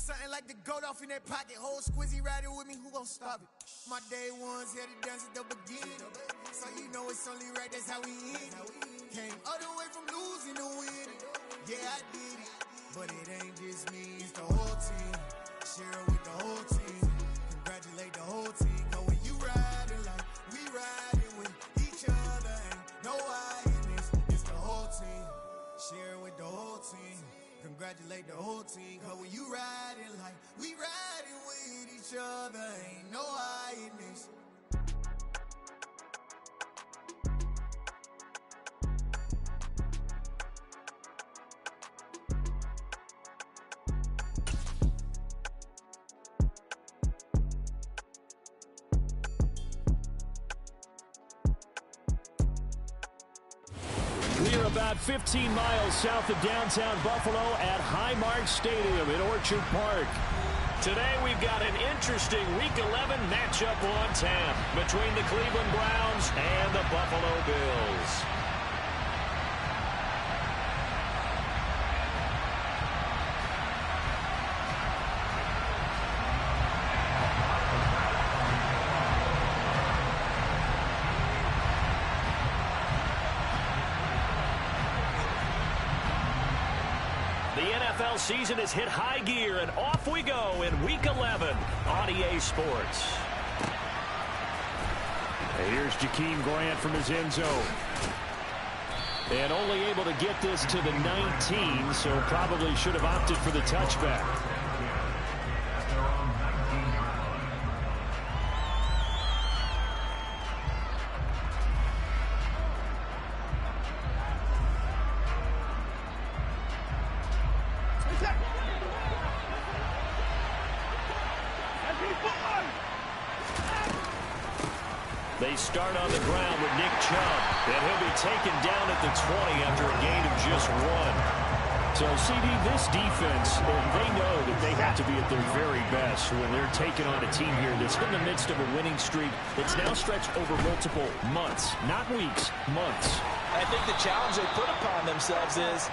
Something like the goat off in that pocket. Whole squizzy riding with me, who gon' stop it? My day ones here to dance at the beginning. So you know it's only right, that's how we end. Came all the way from losing to winning. Yeah, I did it. But it ain't just me, it's the whole team. Share it with the whole team. Congratulate the whole team. Cause when you riding like we riding with each other, ain't no I in this. It's the whole team. Share it with the whole team. Congratulate the whole team. Cause when you riding like we riding with each other, ain't no I in this. We are about 15 miles south of downtown Buffalo at Highmark Stadium in Orchard Park. Today we've got an interesting Week 11 matchup on tap between the Cleveland Browns and the Buffalo Bills. The NFL season has hit high gear, and off we go in Week 11 on EA Sports. And here's Jakeem Grant from his end zone. And only able to get this to the 19, so probably should have opted for the touchback. They start on the ground with Nick Chubb, and he'll be taken down at the 20 after a gain of just 1. So, CD, this defense, they know that they have to be at their very best when they're taking on a team here that's in the midst of a winning streak that's now stretched over multiple months, not weeks, months. I think the challenge they put upon themselves is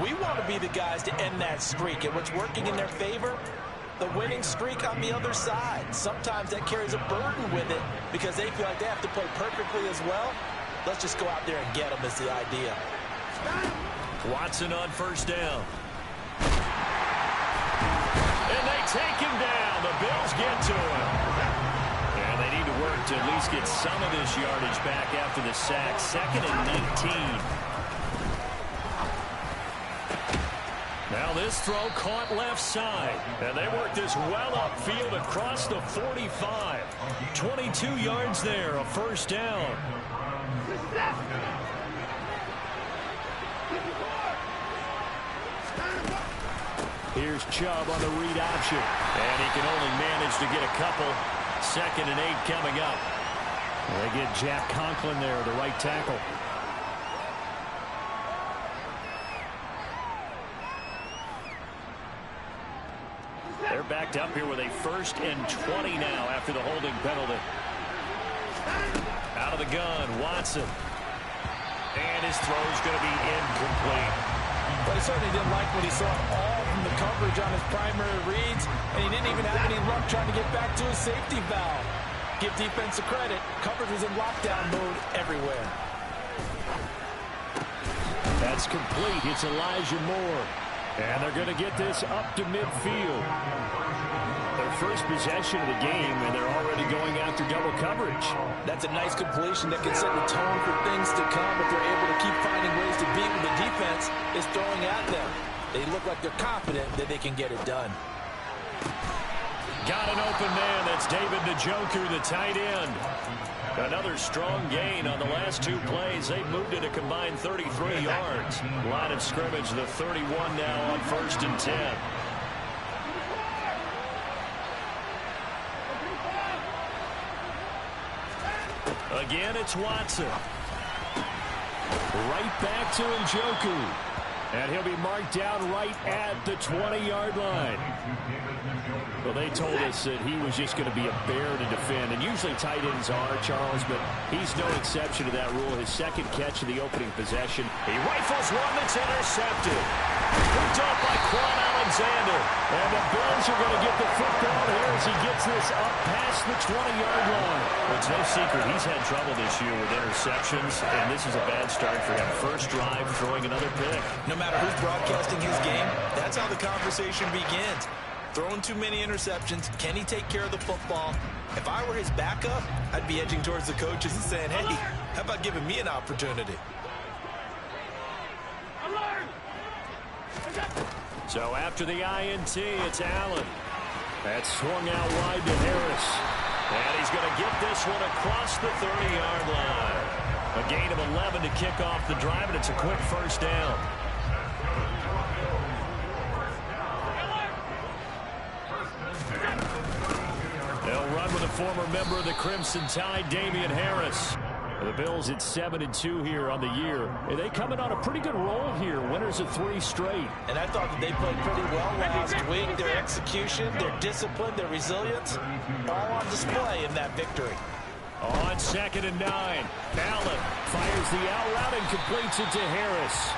we want to be the guys to end that streak, and what's working in their favor, the winning streak on the other side. Sometimes that carries a burden with it because they feel like they have to play perfectly as well. Let's just go out there and get them is the idea. Watson on first down. And they take him down. The Bills get to him. And they need to work to at least get some of this yardage back after the sack. 2nd and 19. Now this throw caught left side. And they work this well upfield across the 45. 22 yards there, a first down. Here's Chubb on the read option. And he can only manage to get a couple. 2nd and 8 coming up. They get Jack Conklin there, the right tackle. They're backed up here with a 1st and 20 now after the holding penalty. Out of the gun, Watson. And his throw's going to be incomplete. But he certainly didn't like what he saw all from the coverage on his primary reads, and he didn't even have any luck trying to get back to his safety valve. Give defense a credit. Coverage was in lockdown mode everywhere. That's complete. It's Elijah Moore. And they're going to get this up to midfield. Their first possession of the game, and they're already going after double coverage. That's a nice completion that can set the tone for things to come if they're able to keep finding ways to beat what the defense is throwing at them. They look like they're confident that they can get it done. Got an open man. That's David Njoku, the tight end. Another strong gain on the last 2 plays. They've moved it a combined 33 yards. Line of scrimmage, the 31 now on 1st and 10. Again, it's Watson. Right back to Njoku. And he'll be marked down right at the 20-yard line. Well, they told us that he was just going to be a bear to defend, and usually tight ends are, Charles, but he's no exception to that rule. His 2nd catch of the opening possession. He rifles one that's intercepted. Picked up by Quan Alexander. And the Bills Cutz are going to get the football here as he gets this up past the 20-yard line. Well, it's no secret he's had trouble this year with interceptions, and this is a bad start for him. First drive, throwing another pick. No matter who's broadcasting his game, that's how the conversation begins. Throwing too many interceptions, can he take care of the football? If I were his backup, I'd be edging towards the coaches and saying, hey, how about giving me an opportunity? So after the INT, it's Allen. That's swung out wide to Harris. And he's going to get this one across the 30-yard line. A gain of 11 to kick off the drive, and it's a quick first down. They'll run with a former member of the Crimson Tide, Damian Harris. The Bills at 7-2 here on the year. They coming on a pretty good roll here. Winners of 3 straight. And I thought that they played pretty well last week. Their execution, their discipline, their resilience, all on display in that victory. On 2nd and 9, Allen fires the out route and completes it to Harris.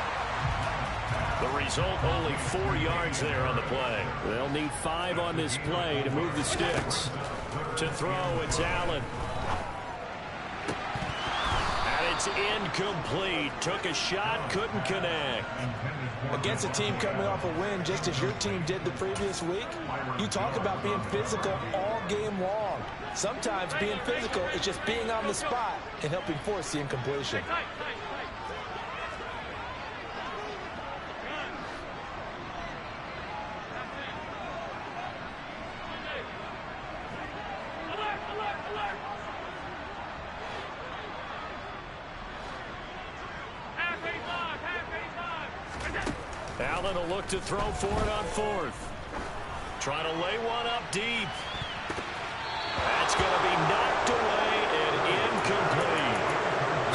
The result, only 4 yards there on the play. They'll need 5 on this play to move the sticks. To throw, it's Allen. It's incomplete. Took a shot, couldn't connect. Against a team coming off a win, just as your team did the previous week, you talk about being physical all game long. Sometimes being physical is just being on the spot and helping force the incompletion. Allen will look to throw for it on 4th. Trying to lay one up deep. That's going to be knocked away and incomplete.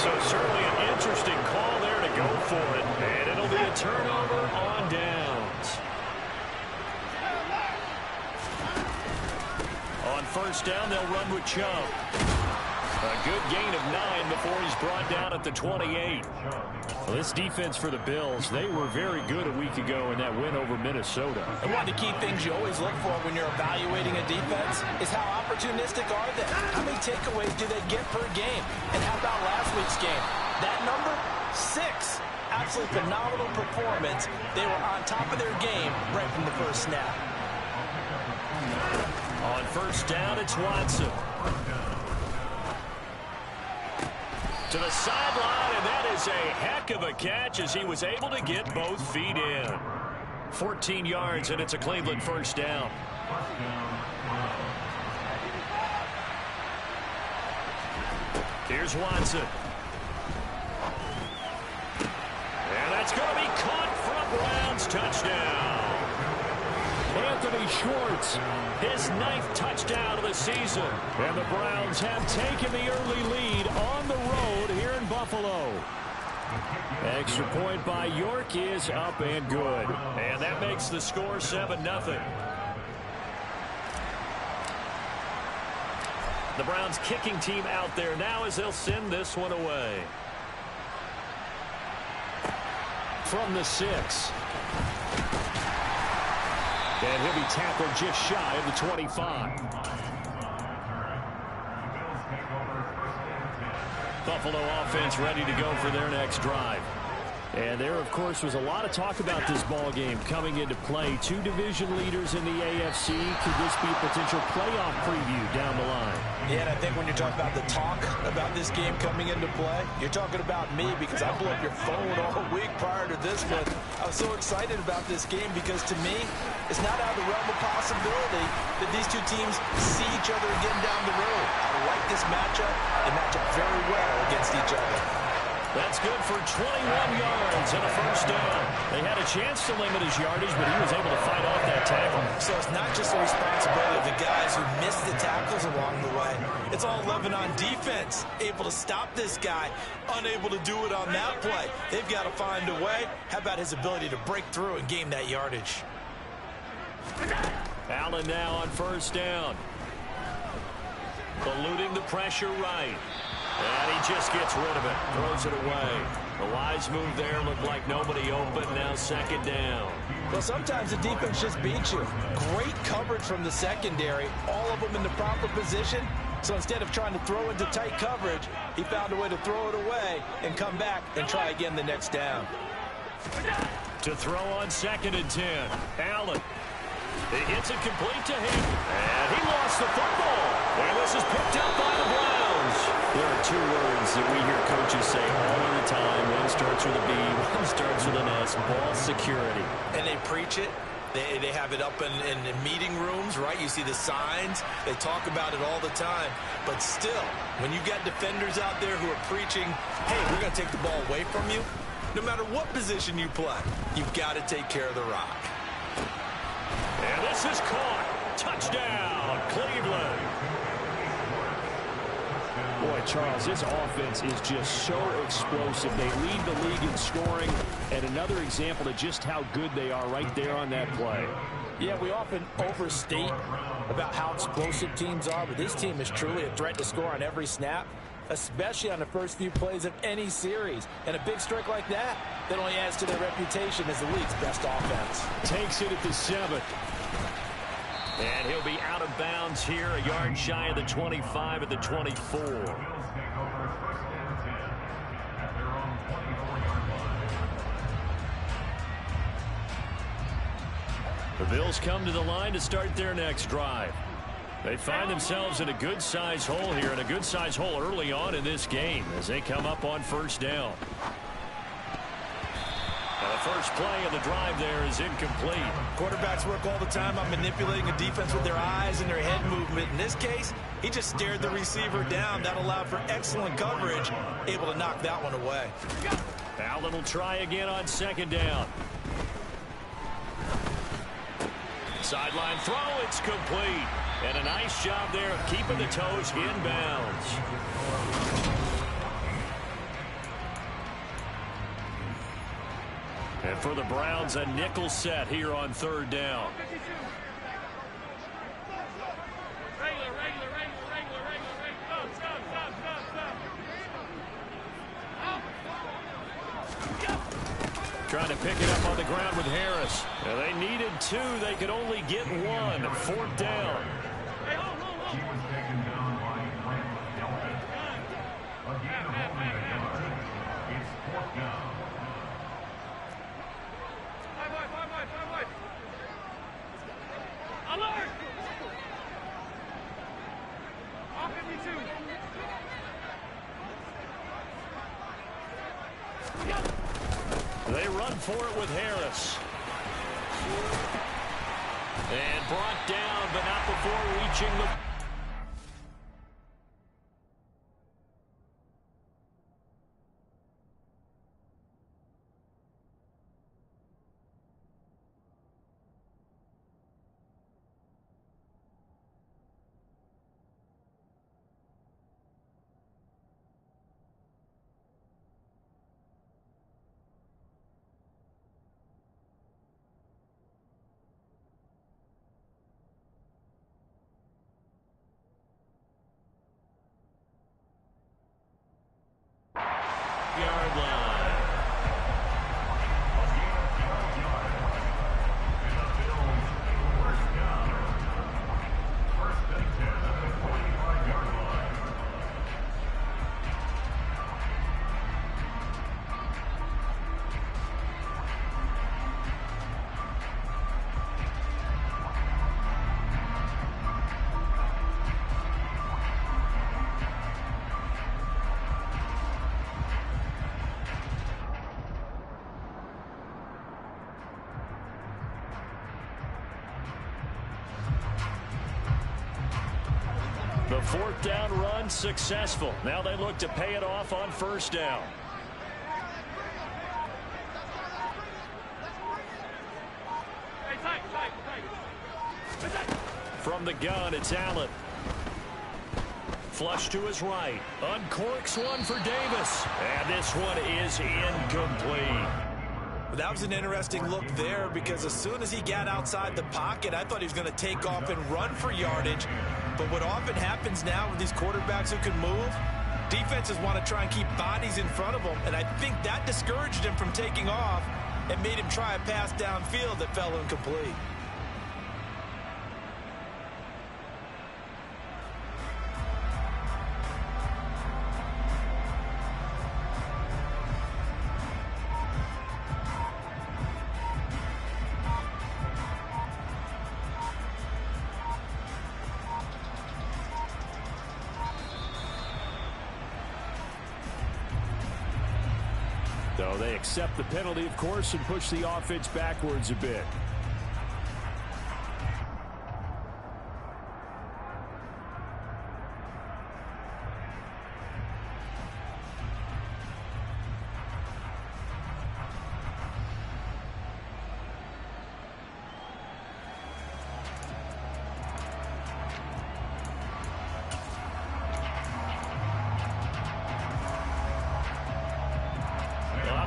So certainly an interesting call there to go for it. And it'll be a turnover on downs. On 1st down, they'll run with Chubb. A good gain of 9 before he's brought down at the 28. Well, this defense for the Bills, they were very good a week ago in that win over Minnesota. And one of the key things you always look for when you're evaluating a defense is how opportunistic are they? How many takeaways do they get per game? And how about last week's game? That number, 6. Absolutely phenomenal performance. They were on top of their game right from the first snap. On 1st down, it's Watson. To the sideline, and that is a heck of a catch as he was able to get both feet in. 14 yards, and it's a Cleveland 1st down. Here's Watson. And that's going to be caught for a Browns touchdown. Anthony Schwartz, his 9th touchdown of the season. And the Browns have taken the early lead on the road here in Buffalo. Extra point by York is up and good. And that makes the score 7-0. The Browns kicking team out there now as they'll send this one away. From the 6. And he'll be tackled just shy of the 25. Buffalo offense ready to go for their next drive. And there, of course, was a lot of talk about this ball game coming into play. 2 division leaders in the AFC. Could this be a potential playoff preview down the line? Yeah, and I think when you're talking about the talk about this game coming into play, you're talking about me because I blew up your phone all week prior to this one. I was so excited about this game because, to me, it's not out of the realm of possibility that these 2 teams see each other again down the road. I like this matchup. They match up very well against each other. That's good for 21 yards and a 1st down. They had a chance to limit his yardage, but he was able to fight off that tackle. So it's not just the responsibility of the guys who missed the tackles along the way. It's all 11 on defense. Able to stop this guy, unable to do it on that play. They've got to find a way. How about his ability to break through and gain that yardage? Allen now on 1st down. Eluding the pressure right. And he just gets rid of it. Throws it away. The wise move there looked like nobody open. Now second down. Well, sometimes the defense just beats you. Great coverage from the secondary. All of them in the proper position. So instead of trying to throw into tight coverage, he found a way to throw it away and come back and try again the next down. To throw on 2nd and 10. Allen. He gets it complete to him. And he lost the football. And this is picked up by the Browns. There are two words that we hear coaches say all of the time. One starts with a B, one starts with an S. Ball security. And they preach it. They have it up in meeting rooms, right? You see the signs. They talk about it all the time. But still, when you got defenders out there who are preaching, hey, we're going to take the ball away from you, no matter what position you play, you've got to take care of the rock. And this is caught. Touchdown, Cleveland. Boy, Charles, this offense is just so explosive. They lead the league in scoring, and another example of just how good they are right there on that play. Yeah, we often overstate about how explosive teams are, but this team is truly a threat to score on every snap, especially on the first few plays of any series. And a big strike like that only adds to their reputation as the league's best offense. Takes it at the 7th. And he'll be out of bounds here, a yard shy of the 25 at the 24. The Bills come to the line to start their next drive. They find themselves in a good-sized hole here, and a good-sized hole early on in this game as they come up on 1st down. Now the first play of the drive there is incomplete. Quarterbacks work all the time on manipulating a defense with their eyes and their head movement. In this case, he just stared the receiver down. That allowed for excellent coverage, able to knock that one away. Allen will try again on 2nd down. Sideline throw, it's complete. And a nice job there of keeping the toes inbounds. And for the Browns, a nickel set here on 3rd down. Trying to pick it up on the ground with Harris. Now they needed 2. They could only get 1. 4th down. He was taken down by again, holding a yard. It's 4th down. Alert! Off 52. They run for it with Harris. And brought down, but not before reaching the... yard line. The 4th down run successful. Now they look to pay it off on 1st down. From the gun, it's Allen. Flush to his right. Uncorks one for Davis. And this one is incomplete. That was an interesting look there because as soon as he got outside the pocket, I thought he was going to take off and run for yardage. But what often happens now with these quarterbacks who can move, Defenses want to try and keep bodies in front of them, and I think that discouraged him from taking off and made him try a pass downfield that fell incomplete. So they accept the penalty, of course, and push the offense backwards a bit.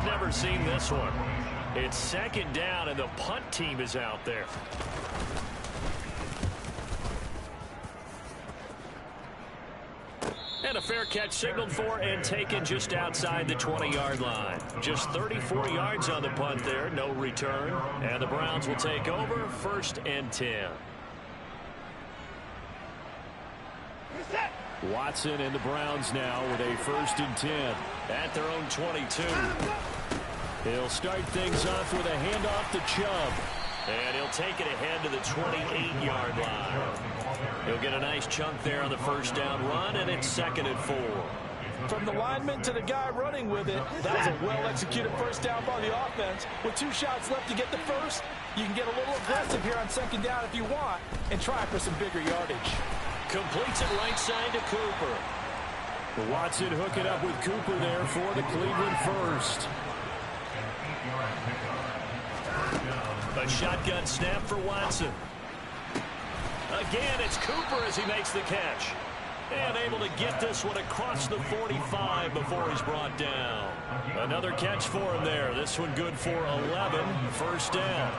Never seen this one. It's second down, and the punt team is out there. And a fair catch signaled for and taken just outside the 20-yard line. Just 34 yards on the punt there, no return. And the Browns will take over, 1st and 10. Watson and the Browns now with a 1st and 10 at their own 22. He'll start things off with a handoff to Chubb. And he'll take it ahead to the 28-yard line. He'll get a nice chunk there on the first down run, and it's 2nd and 4. From the lineman to the guy running with it, that was a well-executed first down by the offense. With 2 shots left to get the first, you can get a little aggressive here on 2nd down if you want and try for some bigger yardage. Completes it right side to Cooper. Watson hooking up with Cooper there for the Cleveland first. A shotgun snap for Watson. Again, it's Cooper as he makes the catch. And able to get this one across the 45 before he's brought down. Another catch for him there. This one good for 11. 1st down.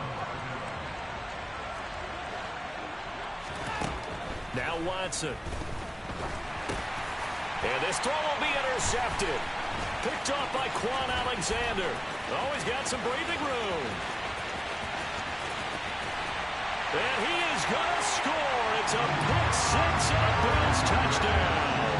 Now Watson. And this throw will be intercepted. Picked off by Quan Alexander. Oh, he's got some breathing room. And he is going to score. It's a pick six and a Bills touchdown.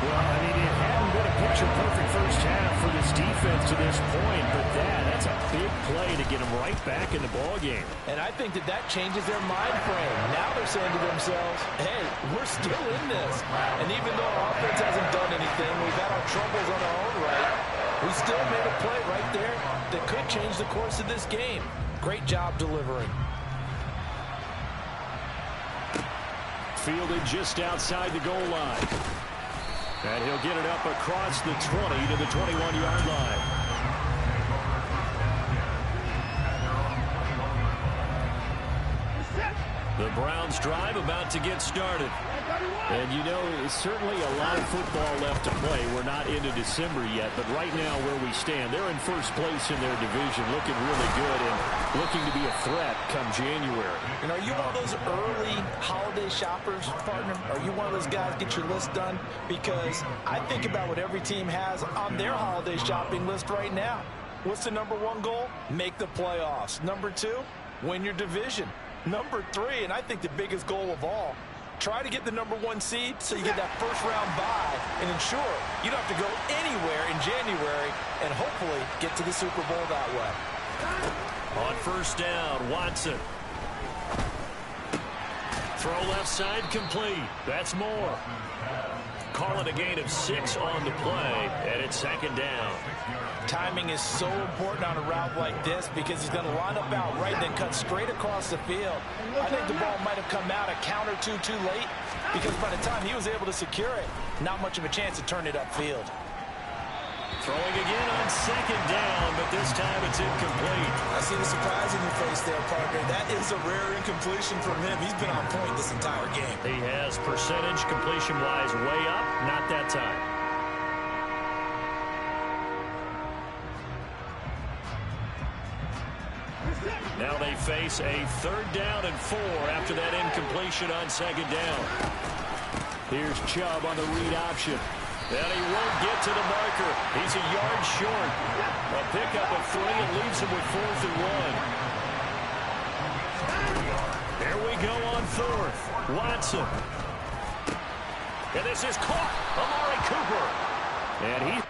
Well, I mean, it hadn't been a picture-perfect first half for this defense to this point, but that's a big play to get them right back in the ballgame. And I think that changes their mind frame. Now they're saying to themselves, hey, we're still in this. And even though our offense hasn't done anything, we've had our troubles on our own right, we still made a play right there that could change the course of this game. Great job delivering. Fielded just outside the goal line. And he'll get it up across the 20 to the 21-yard line. The Browns drive about to get started. And you know, certainly a lot of football left to play. We're not into December yet, but right now where we stand, they're in first place in their division, looking really good and looking to be a threat come January. And are you one of those early holiday shoppers, partner? Are you one of those guys get your list done? Because I think about what every team has on their holiday shopping list right now. What's the #1 goal? Make the playoffs. #2, win your division. #3, and I think the biggest goal of all, try to get the #1 seed so you get that first-round bye and ensure you don't have to go anywhere in January and hopefully get to the Super Bowl that way. On first down, Watson. Throw left side complete. That's more. Call it a gain of 6 on the play, and it's 2nd down. Timing is so important on a route like this because he's going to line up out right and then cut straight across the field. I think the ball might have come out a count or two too late because by the time he was able to secure it, not much of a chance to turn it upfield. Throwing again on 2nd down, but this time it's incomplete. I see the surprise in your face there, partner. That is a rare incompletion from him. He's been on point this entire game. He has percentage completion-wise way up, not that time. Now they face a 3rd down and 4 after that incompletion on 2nd down. Here's Chubb on the read option. And he won't get to the marker. He's a yard short. A pickup of 3 and leaves him with 4th and 1. Here we go on 4th. Watson. And this is caught. Amari Cooper. And he...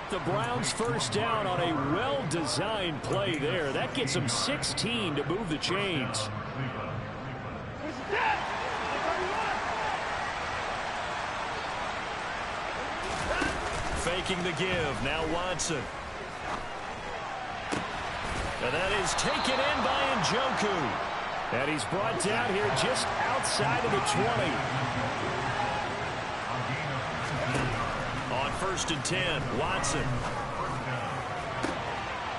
The Browns first down on a well-designed play there. That gets them 16 to move the chains. Faking the give. Now Watson. And that is taken in by Njoku. And he's brought down here just outside of the 20. On 1st and 10, Watson.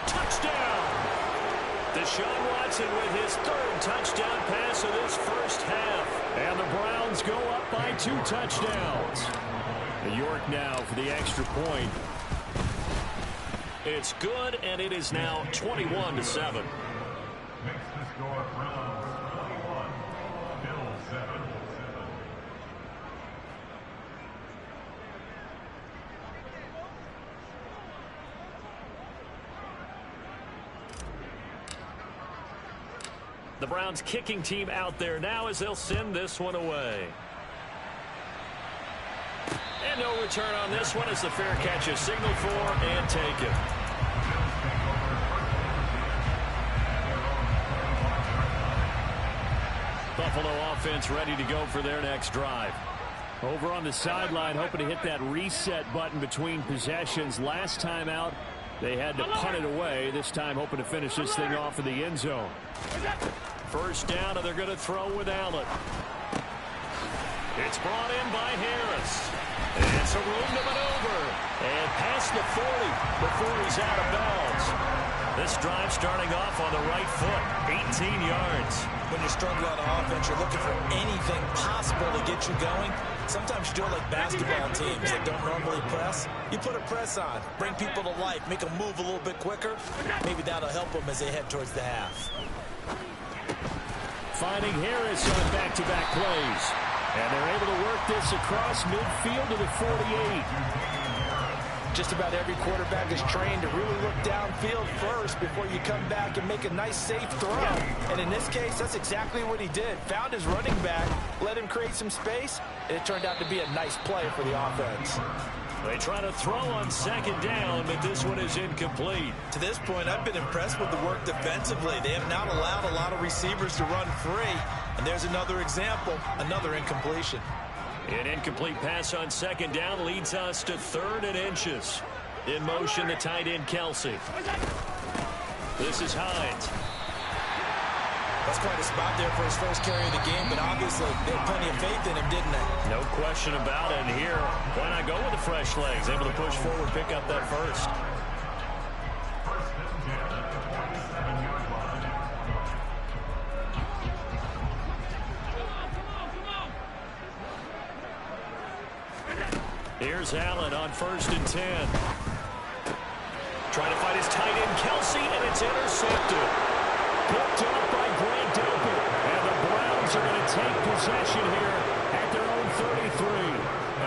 Touchdown! Deshaun Watson with his 3rd touchdown pass of this first half. And the Browns go up by 2 touchdowns. York now for the extra point. It's good, and it is now 21-7. Makes the score Browns 21, Bills 7. The Browns kicking team out there now as they'll send this one away. And no return on this one as the fair catch is signaled for and taken. Buffalo offense ready to go for their next drive. Over on the sideline, hoping to hit that reset button between possessions. Last time out, they had to punt it away. This time hoping to finish this thing off in the end zone. First down, and they're going to throw with Allen. It's brought in by Harris. And some room to maneuver. And past the 40 before he's out of bounds. This drive starting off on the right foot. 18 yards. When you're struggling on offense, you're looking for anything possible to get you going. Sometimes you do it like basketball teams that don't normally press. You put a press on, bring people to life, make them move a little bit quicker. Maybe that'll help them as they head towards the half. Finding Harris on back-to-back plays. And they're able to work this across midfield to the 48. Just about every quarterback is trained to really look downfield first before you come back and make a nice, safe throw. And in this case, that's exactly what he did. Found his running back, let him create some space, and it turned out to be a nice play for the offense. They try to throw on 2nd down, but this one is incomplete. To this point, I've been impressed with the work defensively. They have not allowed a lot of receivers to run free. And there's another example, another incompletion. An incomplete pass on 2nd down leads us to 3rd and inches. In motion, the tight end, Kelsey. This is Hines. That's quite a spot there for his first carry of the game, but obviously they had plenty of faith in him, didn't they? No question about it. And here, why not go with the fresh legs? Able to push forward, pick up that first. Here's Allen on 1st and 10. Trying to find his tight end, Kelsey, and it's intercepted. Picked up by Greg Delpit. And the Browns are going to take possession here at their own 33.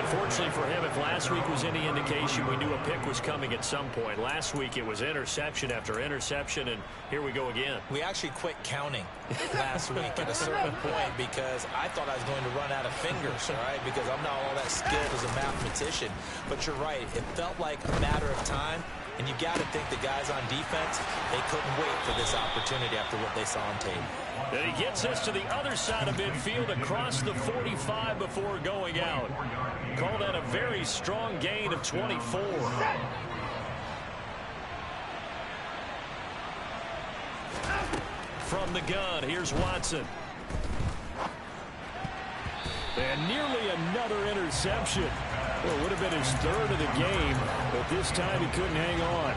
Unfortunately for him, if last week was any indication, we knew a pick was coming at some point. Last week it was interception after interception, and here we go again. We actually quit counting last week at a certain point because I thought I was going to run out of fingers, all right, because I'm not all that skilled as a mathematician. But you're right. It felt like a matter of time And you got to think the guys on defense, they couldn't wait for this opportunity after what they saw on tape. And he gets us to the other side of midfield across the 45 before going out. Call that a very strong gain of 24. From the gun, here's Watson. And nearly another interception. Well, it would have been his third of the game, but this time he couldn't hang on.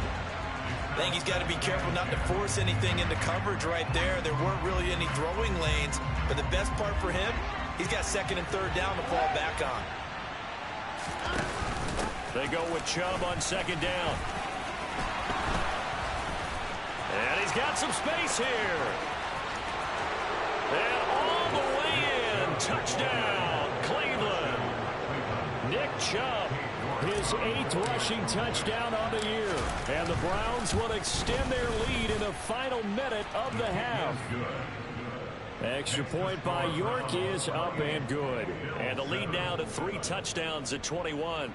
I think he's got to be careful not to force anything into coverage right there. There weren't really any throwing lanes, but the best part for him, he's got second and third down to fall back on. They go with Chubb on second down. And he's got some space here. And all the way in. Touchdown, Cleveland. Nick Chubb, his 8th rushing touchdown on the year. And the Browns will extend their lead in the final minute of the half. Extra point by York is up and good. And the lead now to 3 touchdowns at 21.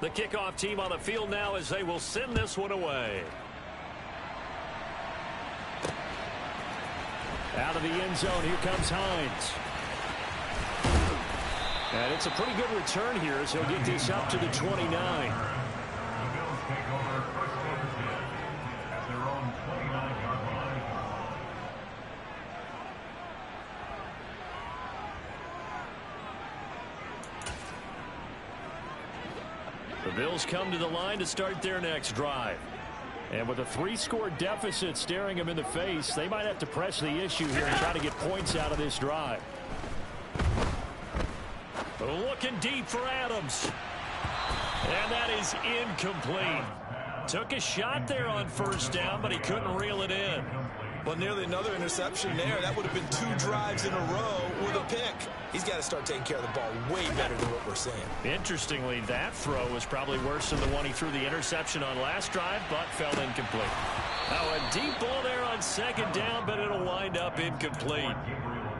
The kickoff team on the field now as they will send this one away. Out of the end zone, here comes Hines. And it's a pretty good return here as he'll get this up to the 29. The Bills take over first and 10 at their own 29-yard line. The Bills come to the line to start their next drive. And with a 3-score deficit staring them in the face, they might have to press the issue here and try to get points out of this drive. Looking deep for Adams. And that is incomplete. Took a shot there on first down, but he couldn't reel it in. Well, nearly another interception there. That would have been 2 drives in a row with a pick. He's got to start taking care of the ball way better than what we're seeing. Interestingly, that throw was probably worse than the one he threw the interception on last drive, but fell incomplete. Now a deep ball there on second down, but it'll wind up incomplete.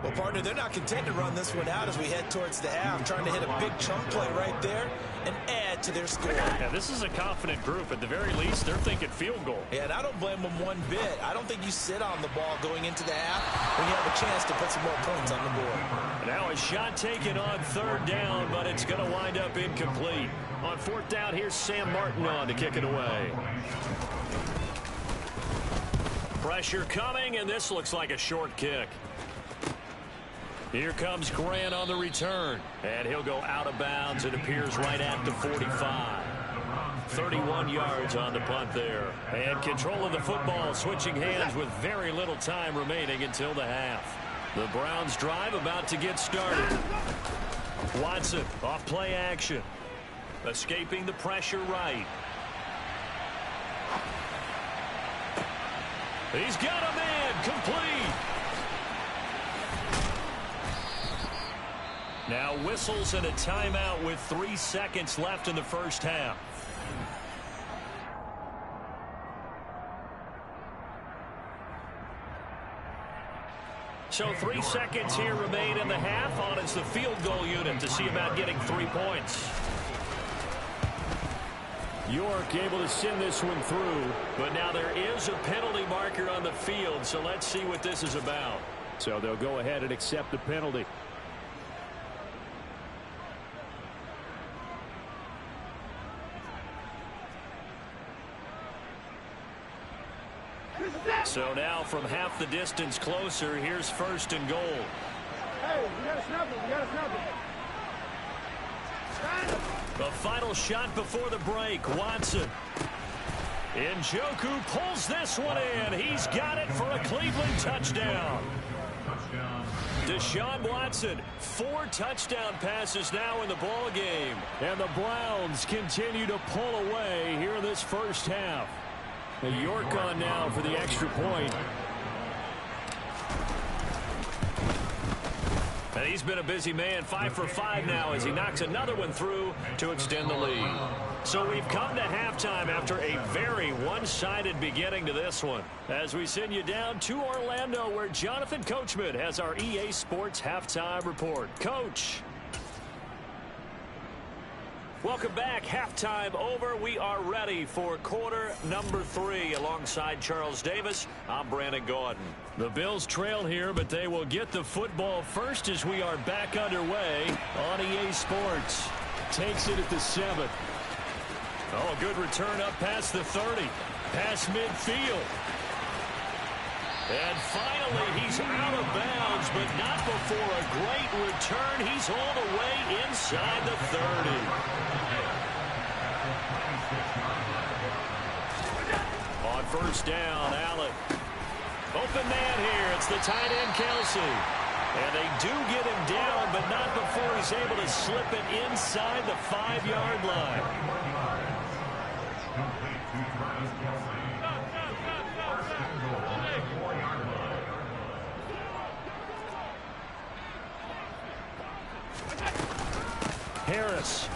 Well, partner, they're not content to run this one out as we head towards the half, trying to hit a big chunk play right there and add to their score. Yeah, this is a confident group. At the very least, they're thinking field goal. Yeah, and I don't blame them one bit. I don't think you sit on the ball going into the half when you have a chance to put some more points on the board. Now a shot taken on third down, but it's going to wind up incomplete. On fourth down, here's Sam Martin on to kick it away. Pressure coming, and this looks like a short kick. Here comes Grant on the return, and he'll go out of bounds. It appears right at the 45. 31 yards on the punt there. And control of the football switching hands with very little time remaining until the half. The Browns drive about to get started. Watson off play action. Escaping the pressure right. He's got a man complete. Now whistles and a timeout with 3 seconds left in the first half. So 3 seconds here remain in the half. On is the field goal unit to see about getting 3 points. York able to send this one through, but now there is a penalty marker on the field, so let's see what this is about. So they'll go ahead and accept the penalty. So now from half the distance closer, here's first and goal. Hey, you gotta snap it. You gotta snap it. The final shot before the break. Watson. Njoku pulls this one in. He's got it for a Cleveland touchdown. Deshaun Watson, 4 touchdown passes now in the ball game. And the Browns continue to pull away here in this first half. York on now for the extra point. And he's been a busy man, 5 for 5 now as he knocks another one through to extend the lead. So we've come to halftime after a very one-sided beginning to this one. As we send you down to Orlando, where Jonathan Coachman has our EA Sports Halftime Report. Coach. Welcome back. Halftime over. We are ready for quarter number 3. Alongside Charles Davis, I'm Brandon Gordon. The Bills trail here, but they will get the football first as we are back underway on EA Sports. Takes it at the 7. Oh, good return up past the 30. Past midfield. And finally, he's out of bounds, but not before a great return. He's all the way inside the 30. On first down, Allen. Open man here. It's the tight end, Kelsey. And they do get him down, but not before he's able to slip it inside the 5-yard line. Harris.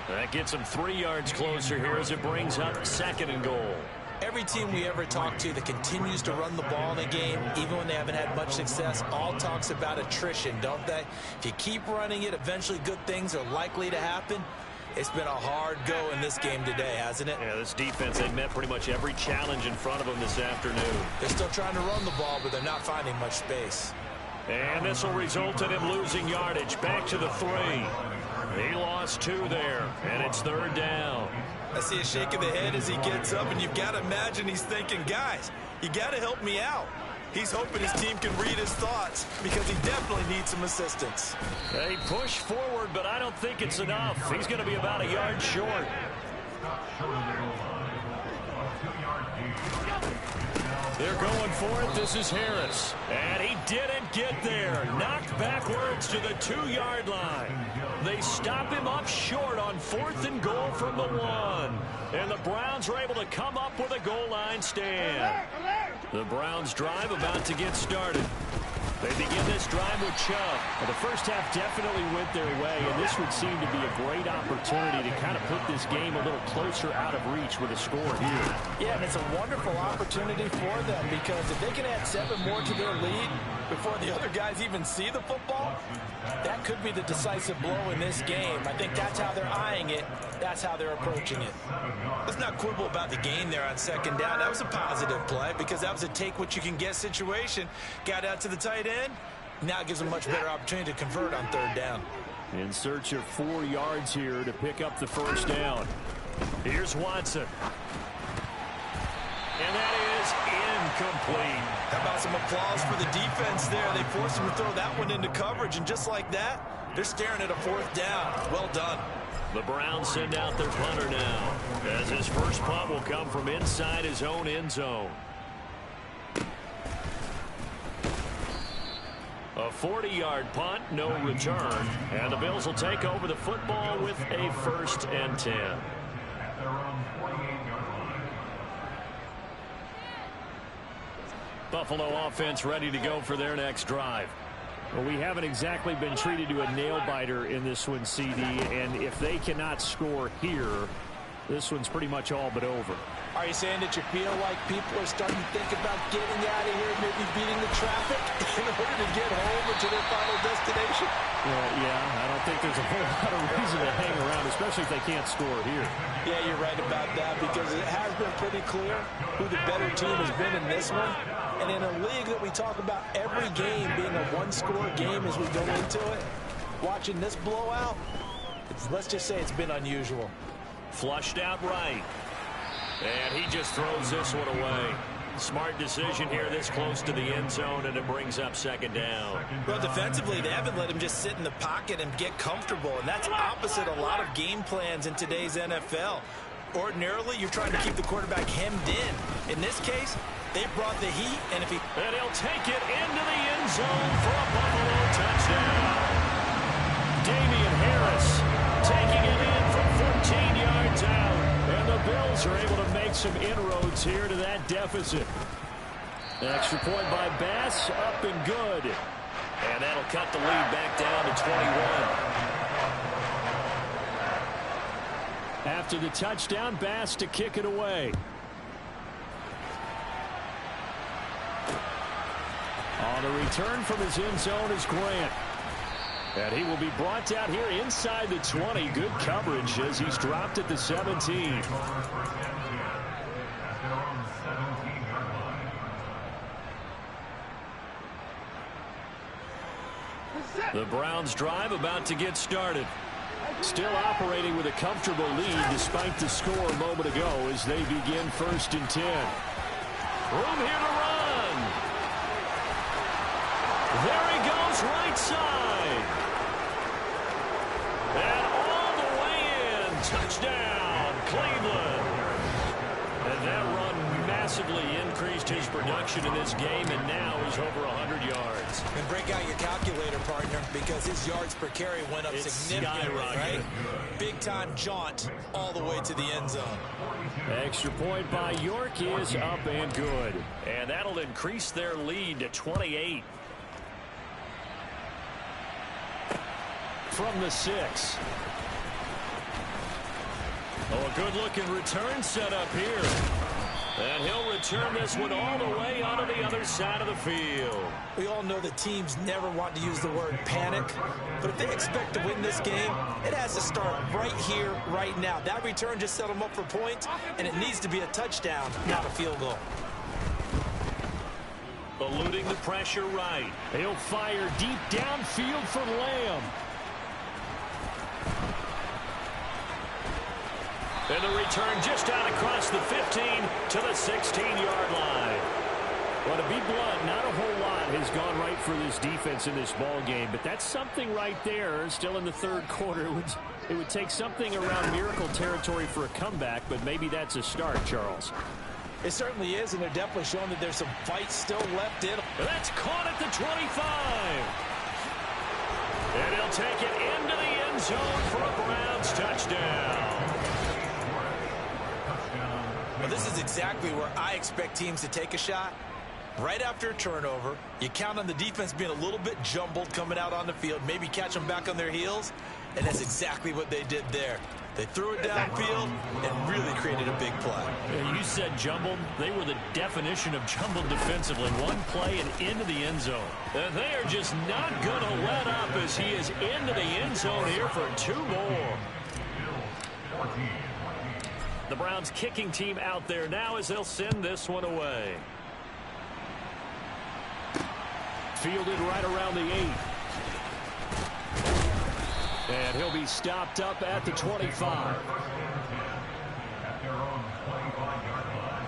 That gets him 3 yards closer here as it brings up 2nd and goal. Every team we ever talk to that continues to run the ball in a game, even when they haven't had much success, all talks about attrition, don't they? If you keep running it, eventually good things are likely to happen. It's been a hard go in this game today, hasn't it? Yeah, this defense, they've met pretty much every challenge in front of them this afternoon. They're still trying to run the ball, but they're not finding much space. And this will result in him losing yardage. Back to the 3. He lost 2 there, and it's 3rd down. I see a shake of the head as he gets up, and you've got to imagine he's thinking, guys, you got to help me out. He's hoping his team can read his thoughts because he definitely needs some assistance. They push forward, but I don't think it's enough. He's going to be about a yard short. They're going for it. This is Harris. And he didn't get there. Knocked backwards to the 2-yard line. They stop him up short on 4th and goal from the 1. And the Browns are able to come up with a goal line stand. The Browns drive about to get started. They begin this drive with Chubb. Well, the first half definitely went their way, and this would seem to be a great opportunity to kind of put this game a little closer out of reach with a score here. Yeah, and it's a wonderful opportunity for them because if they can add 7 more to their lead before the other guys even see the football, that could be the decisive blow in this game. I think that's how they're eyeing it. That's how they're approaching it. Let's not quibble about the gain there on 2nd down. That was a positive play because that was a take-what-you-can-get situation. Got out to the tight end. Now it gives them a much better opportunity to convert on 3rd down. In search of 4 yards here to pick up the first down. Here's Watson. And that is incomplete. How about some applause for the defense there? They forced him to throw that one into coverage, and just like that, they're staring at a 4th down. Well done. The Browns send out their punter now, as his first punt will come from inside his own end zone. A 40-yard punt, no return, and the Bills will take over the football with a 1st and 10. Buffalo offense ready to go for their next drive. Well, we haven't exactly been treated to a nail-biter in this one, CD, and if they cannot score here, this one's pretty much all but over. Are you saying that you feel like people are starting to think about getting out of here, maybe beating the traffic in order to get home or to their final destination? Well, yeah, I don't think there's a whole lot of reason to hang around, especially if they can't score here. Yeah, you're right about that because it has been pretty clear who the better team has been in this one. And in a league that we talk about every game being a one-score game as we go into it, watching this blowout, let's just say it's been unusual. Flushed out right. And he just throws this one away. Smart decision here this close to the end zone, and it brings up 2nd down. Well, defensively, they haven't let him just sit in the pocket and get comfortable, and that's opposite a lot of game plans in today's NFL. Ordinarily, you're trying to keep the quarterback hemmed in. In this case, they brought the heat, and if he... And he'll take it into the end zone for a Buffalo touchdown. Damian Harris taking it in from 14 yards out. And the Bills are able to make some inroads here to that deficit. An extra point by Bass, up and good. And that'll cut the lead back down to 21. After the touchdown, Bass to kick it away. On the return from his end zone is Grant. And he will be brought down here inside the 20. Good coverage as he's dropped at the 17. The Browns drive about to get started. Still operating with a comfortable lead despite the score a moment ago as they begin 1st and 10. Room here to run. There he goes, right side. And all the way in. Touchdown, Cleveland. And that run massively increased his production in this game, and now he's over 100 yards. And break out your calculator, partner, because his yards per carry went up significantly, right? Big-time jaunt all the way to the end zone. Extra point by York is up and good. And that'll increase their lead to 28. From the 6. Oh, a good-looking return set up here. And he'll return this one all the way onto the other side of the field. We all know the teams never want to use the word panic, but if they expect to win this game, it has to start right here, right now. That return just set them up for points, and it needs to be a touchdown, not a field goal. Eluding the pressure right. He'll fire deep downfield for Lamb. And the return just out across the 15 to the 16-yard line. Well, to be blunt, not a whole lot has gone right for this defense in this ball game, but that's something right there. Still in the 3rd quarter. It would take something around miracle territory for a comeback, but maybe that's a start, Charles. It certainly is, and they're definitely showing that there's some fight still left in. That's caught at the 25. And he'll take it into the end zone for a Browns touchdown. Well, this is exactly where I expect teams to take a shot. Right after a turnover, you count on the defense being a little bit jumbled coming out on the field, maybe catch them back on their heels, and that's exactly what they did there. They threw it downfield and really created a big play. Yeah, you said jumbled. They were the definition of jumbled defensively. One play and into the end zone. And they are just not going to let up as he is into the end zone here for 2 more. The Browns kicking team out there now as they'll send this one away. Fielded right around the 8. And he'll be stopped up at the 25. At their own 25-yard line.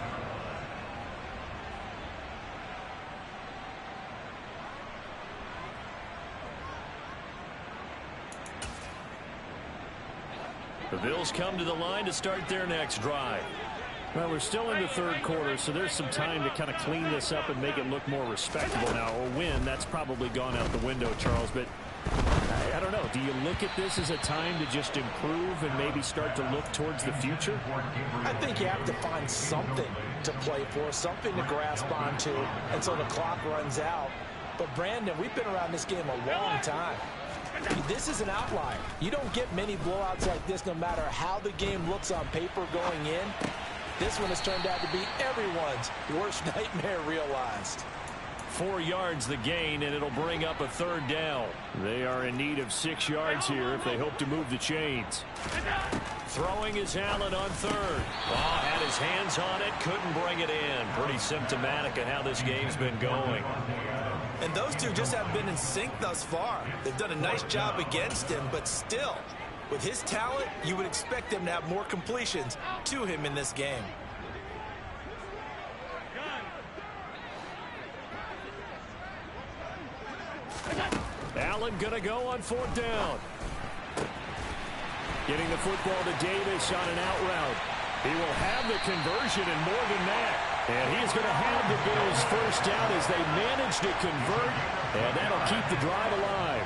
The Bills come to the line to start their next drive. Well, we're still in the 3rd quarter, so there's some time to kind of clean this up and make it look more respectable now. Or win, that's probably gone out the window, Charles. But I don't know. Do you look at this as a time to just improve and maybe start to look towards the future? I think you have to find something to play for, something to grasp onto until the clock runs out. But, Brandon, we've been around this game a long time. This is an outlier. You don't get many blowouts like this no matter how the game looks on paper going in. This one has turned out to be everyone's worst nightmare realized. 4 yards the gain, and it'll bring up a 3rd down. They are in need of 6 yards here if they hope to move the chains. Throwing is Allen on 3rd. Oh, had his hands on it, couldn't bring it in. Pretty symptomatic of how this game's been going. And those two just haven't been in sync thus far. They've done a nice job against him, but still, with his talent, you would expect them to have more completions to him in this game. Allen gonna go on 4th down. Getting the football to Davis on an out route. He will have the conversion and more than that. And he's going to have the Bills 1st down as they manage to convert. And that'll keep the drive alive.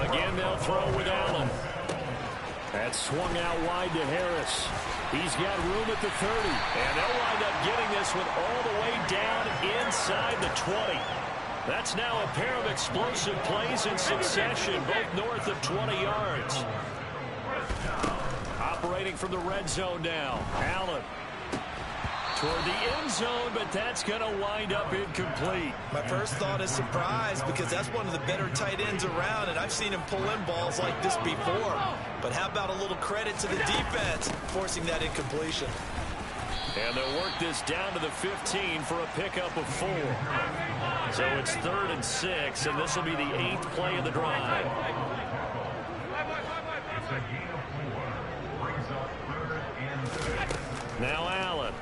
Again, they'll throw with Allen. That's swung out wide to Harris. He's got room at the 30. And they'll wind up getting this one all the way down inside the 20. That's now a pair of explosive plays in succession, both north of 20 yards. operating from the red zone now. Allen toward the end zone, but that's going to wind up incomplete. My first thought is surprise, because that's one of the better tight ends around, and I've seen him pull in balls like this before. But how about a little credit to the defense forcing that incompletion? And they'll work this down to the 15 for a pickup of 4. So it's 3rd and 6, and this will be the 8th play of the drive. It's a gain of 4. Brings up 3rd and 6. Now Allen.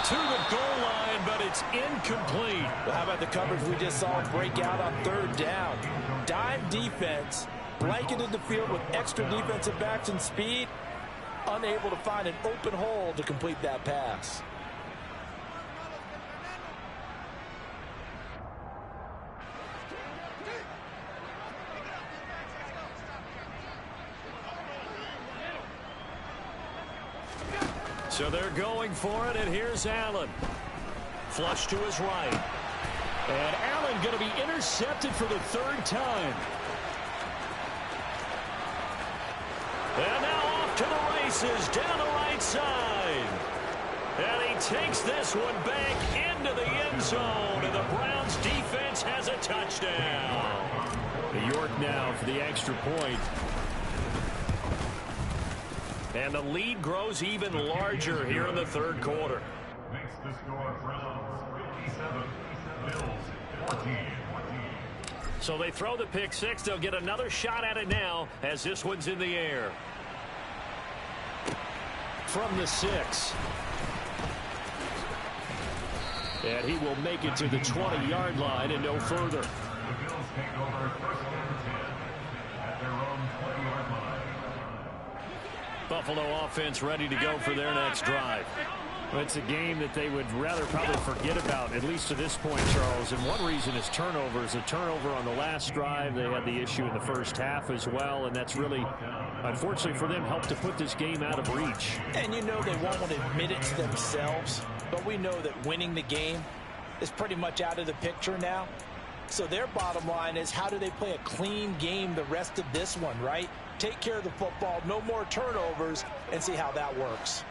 To the goal line, but it's incomplete. Well, how about the coverage we just saw break out on 3rd down? Dime defense, blanketed the field with extra defensive backs and speed, unable to find an open hole to complete that pass. So they're going for it, and here's Allen. Flush to his right. And Allen going to be intercepted for the 3rd time. And now off to the races down the right side. And he takes this one back into the end zone, and the Browns defense has a touchdown. York now for the extra point. And the lead grows even larger here in the 3rd quarter. Makes the score Browns 57, Bills 14. So they throw the pick 6. They'll get another shot at it now as this one's in the air. From the 6. And he will make it to the 20-yard line and no further. The Bills take over 1st and 10 at their own 20-yard line. Buffalo offense ready to go for their next drive. Well, it's a game that they would rather probably forget about, at least to this point, Charles. And one reason is turnovers. A turnover on the last drive. They had the issue in the first half as well, and that's really, unfortunately for them, helped to put this game out of reach. And you know they won't admit it to themselves, but we know that winning the game is pretty much out of the picture now. So their bottom line is, how do they play a clean game the rest of this one, right? Take care of the football, no more turnovers, and see how that works.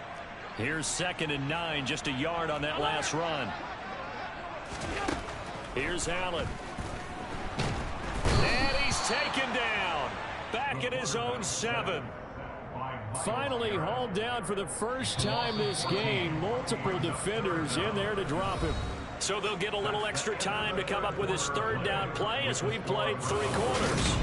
Here's 2nd and 9, just a yard on that last run. Here's Allen. And he's taken down. Back at his own 7. Finally hauled down for the first time this game. Multiple defenders in there to drop him. So they'll get a little extra time to come up with his 3rd down play as we've played 3 quarters.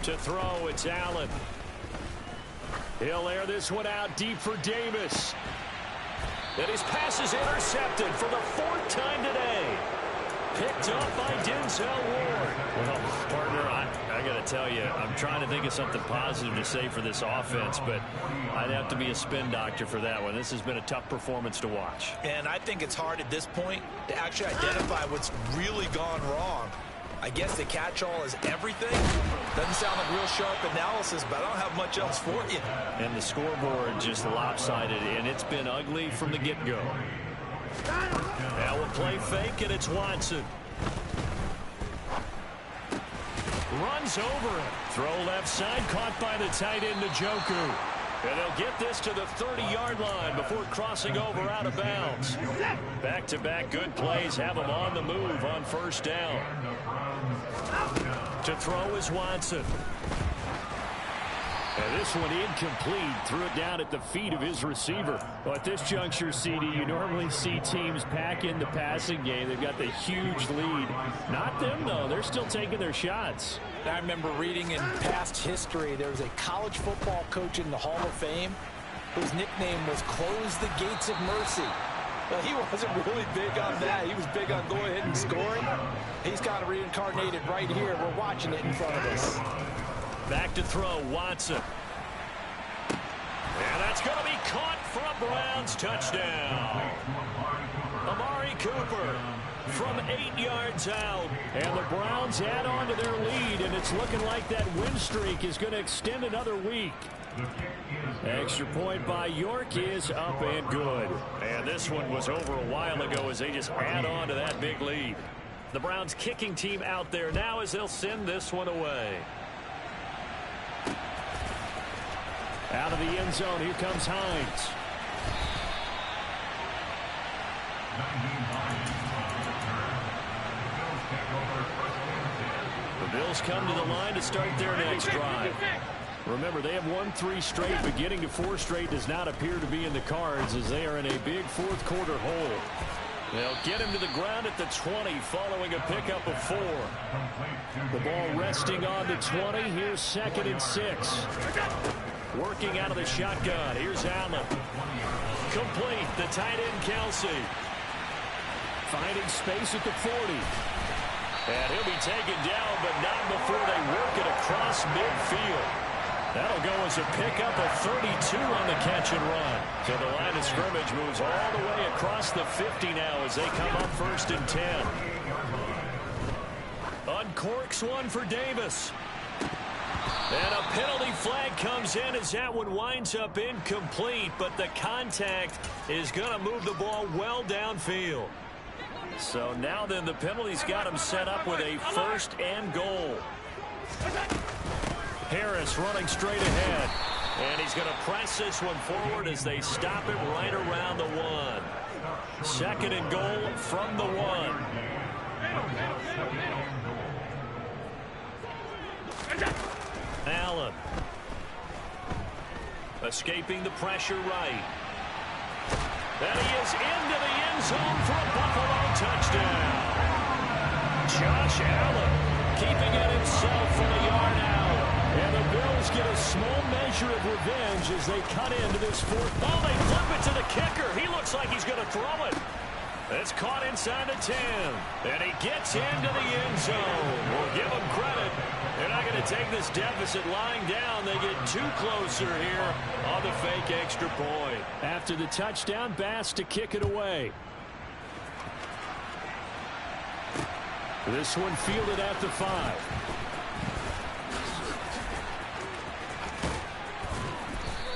To throw, it's Allen. He'll air this one out deep for Davis. And his pass is intercepted for the 4th time today. Picked up by Denzel Ward. Well, partner, I got to tell you, I'm trying to think of something positive to say for this offense, but I'd have to be a spin doctor for that one. This has been a tough performance to watch. And I think it's hard at this point to actually identify what's really gone wrong. I guess the catch-all is everything. Doesn't sound like real sharp analysis, but I don't have much else for you. And the scoreboard just lopsided, and it's been ugly from the get-go. Now we'll play fake, and it's Watson. Runs over it. Throw left side, caught by the tight end, Njoku. And they'll get this to the 30-yard line before crossing over out of bounds. Back-to-back good plays have them on the move on 1st down. To throw is Watson. And this one incomplete. Threw it down at the feet of his receiver. Well, at this juncture, CD, you normally see teams pack in the passing game. They've got the huge lead. Not them, though. They're still taking their shots. I remember reading in past history, there was a college football coach in the Hall of Fame whose nickname was Close the Gates of Mercy. Well, he wasn't really big on that. He was big on going ahead and scoring. He's kind of reincarnated right here. We're watching it in front of us. Back to throw, Watson. And that's going to be caught for a Browns touchdown. Amari Amari Cooper from 8 yards out. And the Browns add on to their lead, and it's looking like that win streak is going to extend another week. Extra point by York is up and good. And this one was over a while ago as they just add on to that big lead. The Browns kicking team out there now as they'll send this one away. Out of the end zone, here comes Hines. The Bills come to the line to start their next drive. Remember, they have won 3 straight, but getting to 4 straight does not appear to be in the cards as they are in a big fourth quarter hole. They'll get him to the ground at the 20 following a pickup of 4. The ball resting on the 20. Here's 2nd and 6. Working out of the shotgun. Here's Allen. Complete. The tight end, Kelsey. Finding space at the 40. And he'll be taken down, but not before they work it across midfield. That'll go as a pickup of 32 on the catch and run. So the line of scrimmage moves all the way across the 50 now as they come up 1st and 10. Uncorks one for Davis. And a penalty flag comes in as that one winds up incomplete, but the contact is going to move the ball well downfield. So now then the penalty's got him set up with a 1st and goal. Harris running straight ahead. And he's going to press this one forward as they stop it right around the 1. 2nd and goal from the 1. Allen. Escaping the pressure right. And he is into the end zone for a Buffalo touchdown. Josh Allen keeping it himself from a yard out. And the Bills get a small measure of revenge as they cut into this 4th. Oh, they flip it to the kicker. He looks like he's going to throw it. It's caught inside the 10. And he gets into the end zone. We'll give him credit. They're not going to take this deficit lying down. They get too closer here on the fake extra point. After the touchdown, Bass to kick it away. This one fielded at the 5.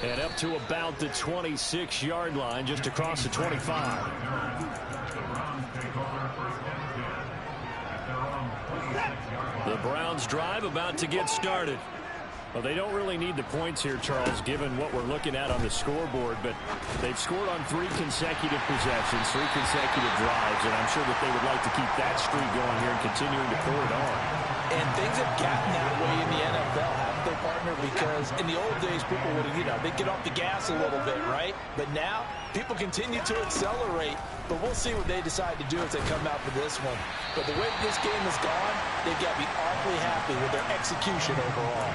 And up to about the 26-yard line, just across the 25. The Browns drive about to get started. Well, they don't really need the points here, Charles, given what we're looking at on the scoreboard, but they've scored on 3 consecutive possessions, 3 consecutive drives, and I'm sure that they would like to keep that streak going here and continuing to pour it on. And things have gotten that way in the NFL, haven't they, partner? Because in the old days, people would have, they'd get off the gas a little bit, right? But now, people continue to accelerate. But we'll see what they decide to do as they come out for this one. But the way this game has gone, they've got to be awfully happy with their execution overall.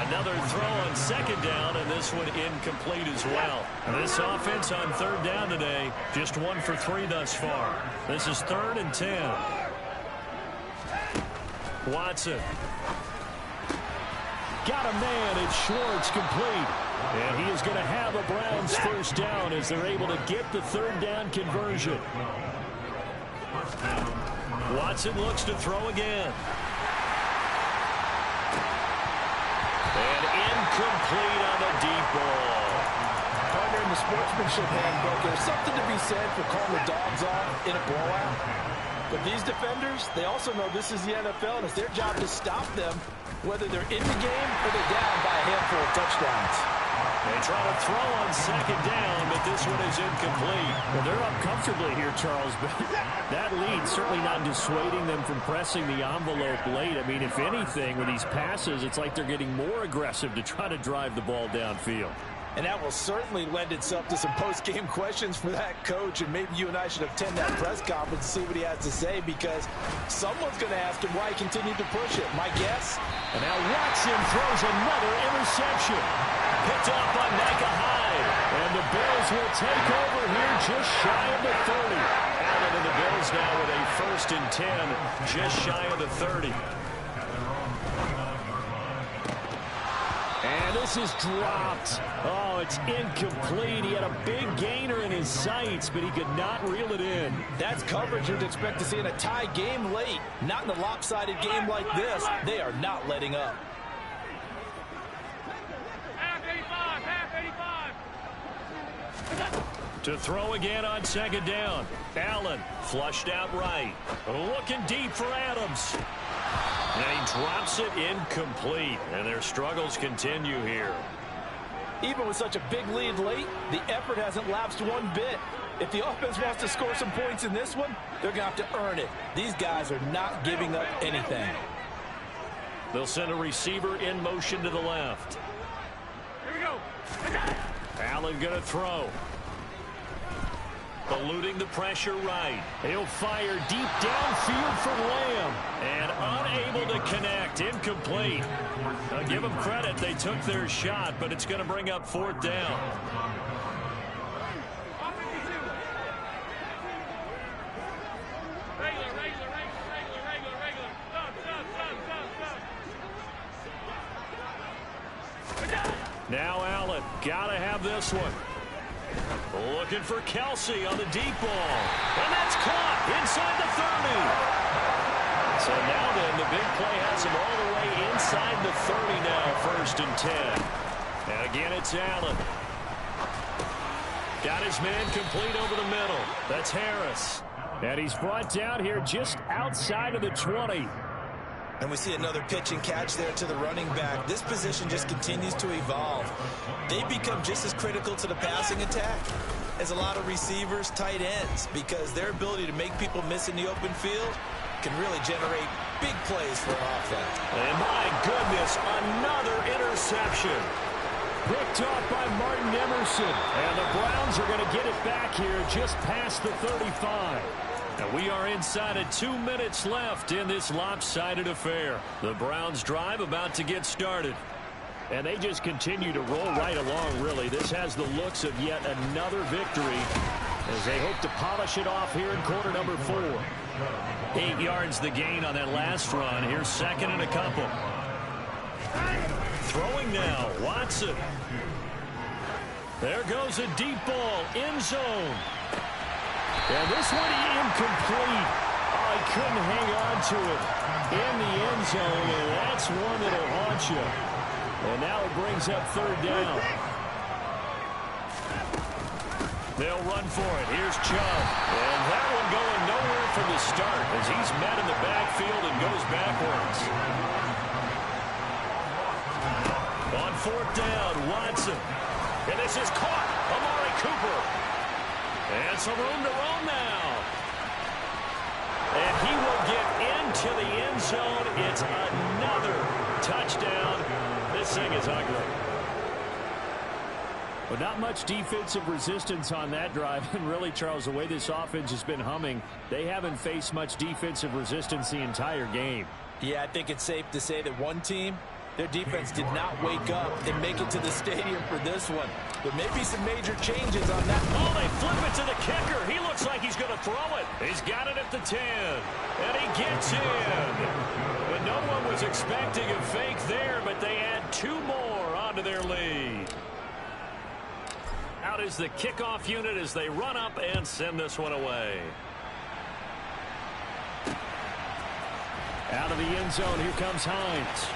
Another throw on 2nd down, and this one incomplete as well. This offense on 3rd down today, just 1 for 3 thus far. This is 3rd and 10. Watson. Got a man. It's Schwartz, complete. And he is going to have a Browns 1st down as they're able to get the 3rd down conversion. Watson looks to throw again. And incomplete on the deep ball. Partner, in the sportsmanship handbook, there's something to be said for calling the dogs off in a blowout. But these defenders, they also know this is the NFL, and it's their job to stop them, whether they're in the game or they're down by a handful of touchdowns. They try to throw on 2nd down, but this one is incomplete. Well, they're up comfortably here, Charles, but that lead certainly not dissuading them from pressing the envelope late. I mean, if anything, with these passes, it's like they're getting more aggressive to try to drive the ball downfield. And that will certainly lend itself to some post-game questions for that coach, and maybe you and I should attend that press conference to see what he has to say, because someone's going to ask him why he continued to push it. My guess? And now Watson throws another interception. Picked off by Micah Hyde. And the Bills will take over here just shy of the 30. Allen and the Bills now with a 1st and 10, just shy of the 30. And this is dropped. Oh, it's incomplete. He had a big gainer in his sights, but he could not reel it in. That's coverage you'd expect to see in a tie game late. Not in a lopsided game like this. They are not letting up. To throw again on second down. Allen flushed out right. Looking deep for Adams. And he drops it incomplete. And their struggles continue here. Even with such a big lead late, the effort hasn't lapsed one bit. If the offense wants to score some points in this one, they're going to have to earn it. These guys are not giving up anything. They'll send a receiver in motion to the left. Here we go. Allen going to throw. Eluding the pressure right. He'll fire deep downfield for Lamb. And unable to connect. Incomplete. I'll give them credit. They took their shot, but it's going to bring up fourth down. Now Allen. Got to have this one. Looking for Kelsey on the deep ball. And that's caught inside the 30. So now then, the big play has him all the way inside the 30 now, 1st and 10. And again, it's Allen. Got his man complete over the middle. That's Harris. And he's brought down here just outside of the 20. And we see another pitch and catch there to the running back. This position just continues to evolve. They become just as critical to the passing attack as a lot of receivers, tight ends, because their ability to make people miss in the open field can really generate big plays for an offense. And my goodness, another interception. Picked off by Martin Emerson. And the Browns are going to get it back here just past the 35. And we are inside of 2 minutes left in this lopsided affair. The Browns drive about to get started. And they just continue to roll right along, really. This has the looks of yet another victory as they hope to polish it off here in quarter number 4. 8 yards the gain on that last run. Here's second and a couple. Throwing now, Watson. There goes a deep ball, end zone. And this one incomplete. Oh, he couldn't hang on to it in the end zone, and that's one that'll haunt you. And now it brings up 3rd down. They'll run for it. Here's Chubb. And that one going nowhere from the start as he's met in the backfield and goes backwards. On 4th down, Watson. And this is caught. Amari Cooper. And some room to roam now. And he will get into the end zone. It's another touchdown. This thing is ugly. But not much defensive resistance on that drive. And really, Charles, the way this offense has been humming, they haven't faced much defensive resistance the entire game. Yeah, I think it's safe to say that one team, their defense did not wake up and make it to the stadium for this one. There may be some major changes on that. Oh, they flip it to the kicker. He looks like he's going to throw it. He's got it at the 10. And he gets in. But no one was expecting a fake there, but they add 2 more onto their lead. Out is the kickoff unit as they run up and send this one away. Out of the end zone, here comes Hines.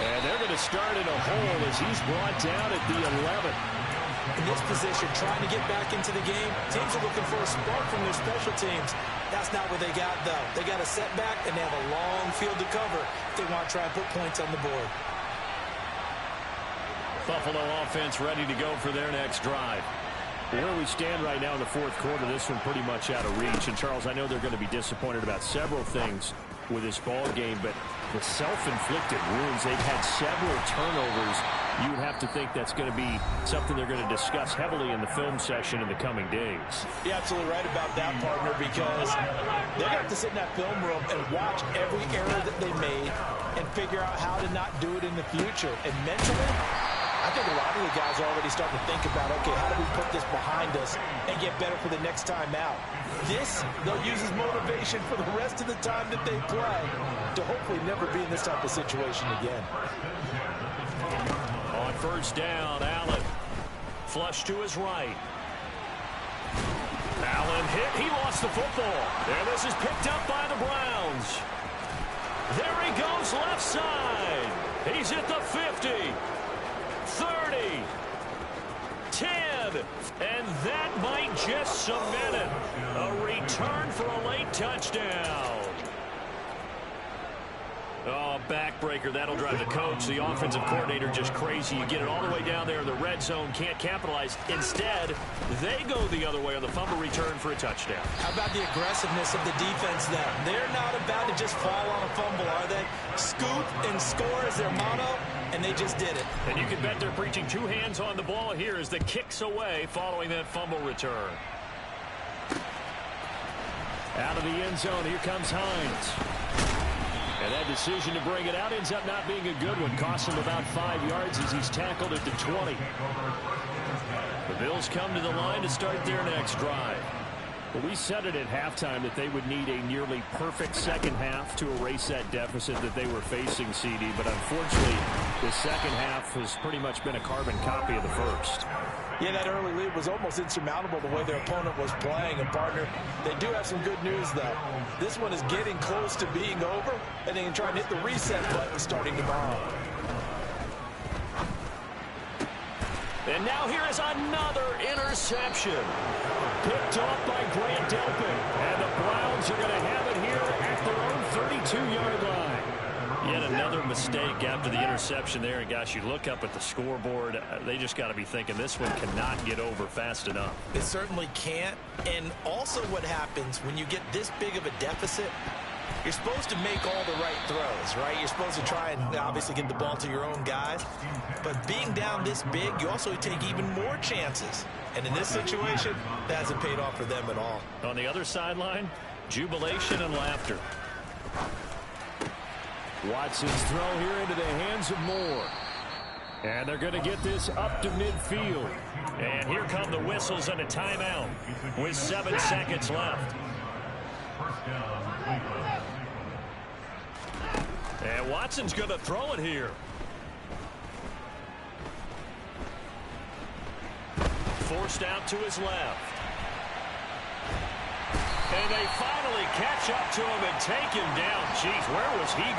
And they're going to start in a hole as he's brought down at the 11. In this position, trying to get back into the game, teams are looking for a spark from their special teams. That's not what they got, though. They got a setback, and they have a long field to cover if they want to try and put points on the board. Buffalo offense ready to go for their next drive. Where we stand right now in the 4th quarter, this one pretty much out of reach. And, Charles, I know they're going to be disappointed about several things with this ball game, but the self-inflicted wounds, they've had several turnovers. You would have to think that's going to be something they're going to discuss heavily in the film session in the coming days. You're absolutely right about that, partner, because they're going to have to sit in that film room and watch every error that they made and figure out how to not do it in the future. And mentally, I think a lot of the guys are already starting to think about, okay, how do we put this behind us and get better for the next time out? This, they'll use as motivation for the rest of the time that they play to hopefully never be in this type of situation again. On first down, Allen. Flush to his right. Allen hit. He lost the football. And this is picked up by the Browns. There he goes left side. He's at the 50. 30. 10. And that might just cement it. A return for a late touchdown. Oh, backbreaker. That'll drive the coach, the offensive coordinator, just crazy. You get it all the way down there in the red zone, can't capitalize. Instead, they go the other way on the fumble return for a touchdown. How about the aggressiveness of the defense there? They're not about to just fall on a fumble, are they? Scoop and score is their motto, and they just did it. And you can bet they're preaching two hands on the ball here as the kick's away following that fumble return. Out of the end zone, here comes Hines. And that decision to bring it out ends up not being a good one. Costs him about 5 yards as he's tackled at the 20. The Bills come to the line to start their next drive. Well, we said it at halftime that they would need a nearly perfect second half to erase that deficit that they were facing, CD. But unfortunately, the second half has pretty much been a carbon copy of the first. Yeah, that early lead was almost insurmountable the way their opponent was playing. And, partner, they do have some good news, though. This one is getting close to being over, and they can try and hit the reset button starting tomorrow. And now here is another interception. Picked off by Grant Delpit. And the Browns are going to have it here at their own 32-yard line. Yet another mistake after the interception there. And, gosh, you look up at the scoreboard. They just got to be thinking this one cannot get over fast enough. It certainly can't. And also what happens when you get this big of a deficit, you're supposed to make all the right throws, right? You're supposed to try and obviously get the ball to your own guys. But being down this big, you also take even more chances. And in this situation, that hasn't paid off for them at all. On the other sideline, jubilation and laughter. Watson's throw here into the hands of Moore. And they're going to get this up to midfield. And here come the whistles and a timeout with 7 seconds left. And Watson's going to throw it here. Forced out to his left. And they finally catch up to him and take him down. Jeez, where was he going?